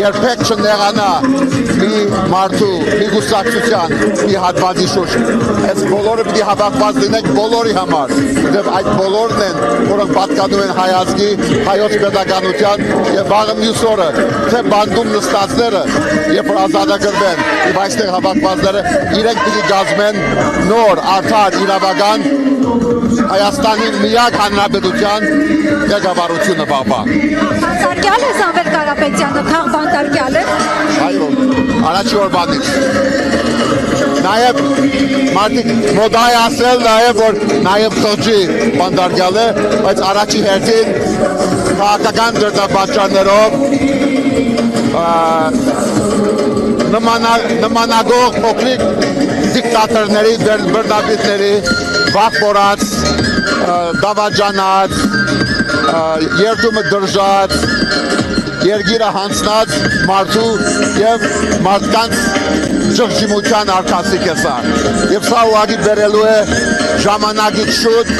երբեք չնեղանա մի մարդու, մի գուսակցության, մի հատվածի շուրջ։ Այս բոլորը պիտի հավաքված լինենք բոլորի համար, որտեղ այդ բոլորն են, որոնք պատկանում են հայ ազգի, հայոց պետականության եւ վաղը մյուս օրը, թե բանդում նստածները, երբ որ ազատագրվեն, եւ այստեղ հավաքվածները իրենք պիտի գազմեն նոր, արդար, իրավական Հայաստանի միակ հանրապետության ղեկավարությունը բաբա։ Բանտարկյալ է Սամվել Կարապետյանը, թաղ բանտարկյալ է։ Այո, առաջի օրվանից։ Նաև մարդիկ մոդա է ասել նաև որ նաև խոջի բանտարկյալ է, բայց առաջի հերթին քաղաքական դրդապատճառներով նմանագող փոքրիկ դիկտատորների, բռնապետների վախ կորած, դավաճանած, երդումը դրժած, երգիրը հանձնած մարդու և մարդկանց ճղճիմության արկասիկ է սա։ Եվ սա ուղղակի բերելու է ժամանակից շուտ,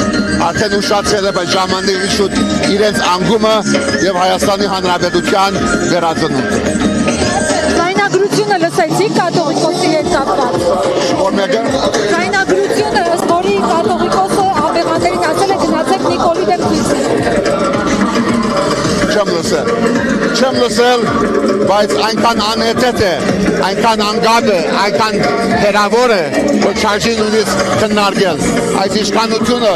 արդեն ուշացել է, բայց ժամանակից շուտ իրենց անգումը և Հայաստանի Հանրապետության վերածնունդը։ Ձայնագրությունը լսեցիք կաթողիկոսի հետ կապված։ Որ մեկը։ Ձայնագրությունը, ըստ որի կաթողիկոսը աբեղաներին ասել է գնացեք Նիկոլի դեմ Չեմ լսել, բայց այնքան անհետետ է, այնքան անգապ է, այնքան հեռավոր է, որ չարժի նույնիսկ քննարկել։ Այս իշխանությունը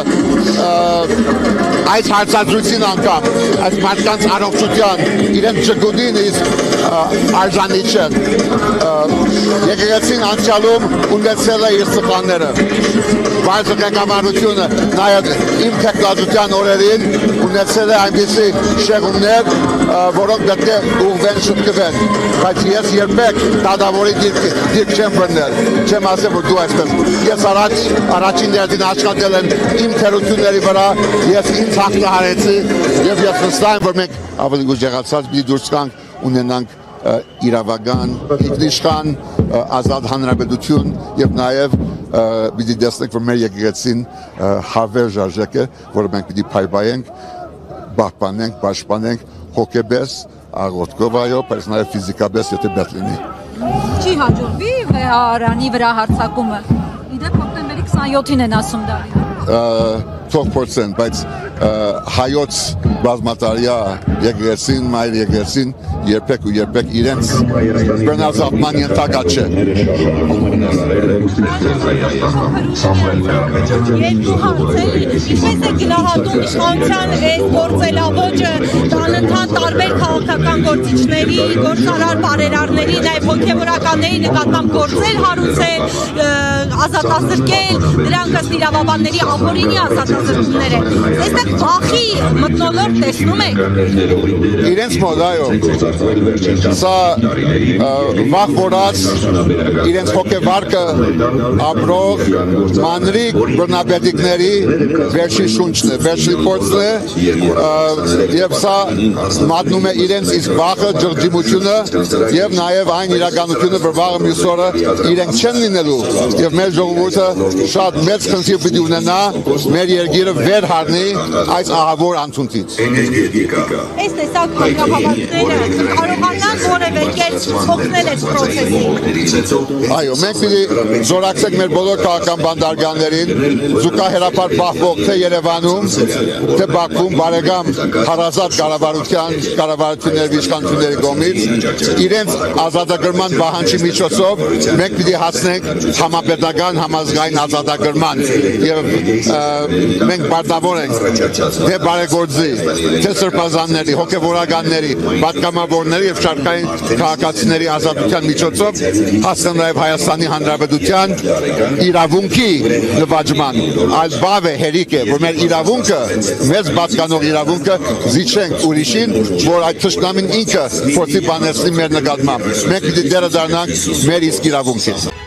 այս հարցադրույցին անգամ, այս մարդկանց առողջության, իրենց ջգուդին իսկ արժանի չեն։ Եկեղեցին անցյալում ունեցել է իր սխալները։ Բայց ղեկավարությունը նաև իմ թեկնածության օրերին ունեցել է այնպիսի շեղումներ, որոնք պետք է ուղղվեն շտկվեն, բայց ես երբեք դատավորի դիրք չեմ բռնել, չեմ ասել, որ դու այսպես։ Ես առաջին հերթին աշխատել եմ իմ թերությունների վրա, ես ինձ հաղթահարեցի եւ ես վստահ եմ, որ մենք ավելի ուժեղացած պիտի դուրս գանք, ունենանք իրավական, ինքնիշխան, ազատ հանրապետություն եւ նաեւ պիտի տեսնենք, որ մեր եկեղեցին հավերժ արժեք է, որը մենք պիտի փայփայենք, պահպանենք, պաշտպանենք հոգեբես, աղոթքով այո, բայց նաև ֆիզիկաբես, եթե պետք լինի։ Չի հաջողվի Արանի վրա հարձակումը։ Իդեպ հոկտեմբերի 27-ին են ասում դա։ Թող փորձեն, բայց հայոց բազմատարյա եկեղեցին, մայր եկեղեցին երբեք ու երբեք իրենց բռնազավթման ենթակա չէ։ Երկու հարցեր, ինչպես է գնահատում իշխանության այս գործելավոճը անընդհատ տարբեր քաղաքական գործիչների, գործարար բարերարների, նաև հոգևորականների նկատմամբ գործեր հարուցել, ազատազրկել, դրանք ըստ իրավաբանների ապօրինի ազատազրկումներ են։ Այստեղ վախի մթնոլորտ տեսնում եք։ Իրենց մոտ այո։ Սա վախ որած իրենց հոգեվարկը ապրող մանրիկ բռնապետիկների վերջի շունչն է, վերջի փորձն է եւ սա մատնում է իրենց իսկ վախը, ջղջիմությունը եւ նաեւ այն իրականությունը, որ վաղը մյուս օրը իրենք չեն լինելու եւ մեր ժողովուրդը շատ մեծ խնդիր պիտի ունենա մեր երկիրը վեր հառնի այս ահավոր անցուդից։ Այս տեսակ հանրահավաքները կարողանան որևէ կերպ օգնել այս process-ին։ Այո, մենք պիտի զորացնենք մեր բոլոր քաղաքական բանտարկյալներին, զուգահեռապար պահվող թե Երևանում, թե Բաքվում բարեկամ հարազատ կառավարությունների իշխանությունների կողմից իրենց ազատագրման պահանջի միջոցով մենք պիտի հասնենք համապետական համազգային ազատագրման եւ մենք պարտավոր ենք թե բարեգործի, թե սրբազանների, հոգեվորականների, պատգամավորների եւ շարքային քաղաքացիների ազատության միջոցով հասնել նաեւ Հայաստանի Հանրապետության իրավունքի նվաճման, այլ բավ է հերիք է, որ մեր իրավունքը, մեզ բացկանող իրավունքը զիջենք ուրիշին, որ այդ թշնամին ինքը փորձի բանեցնի մեր նկատմամբ։ Մենք պիտի դերը դառնանք մեր իսկ իրավունքին։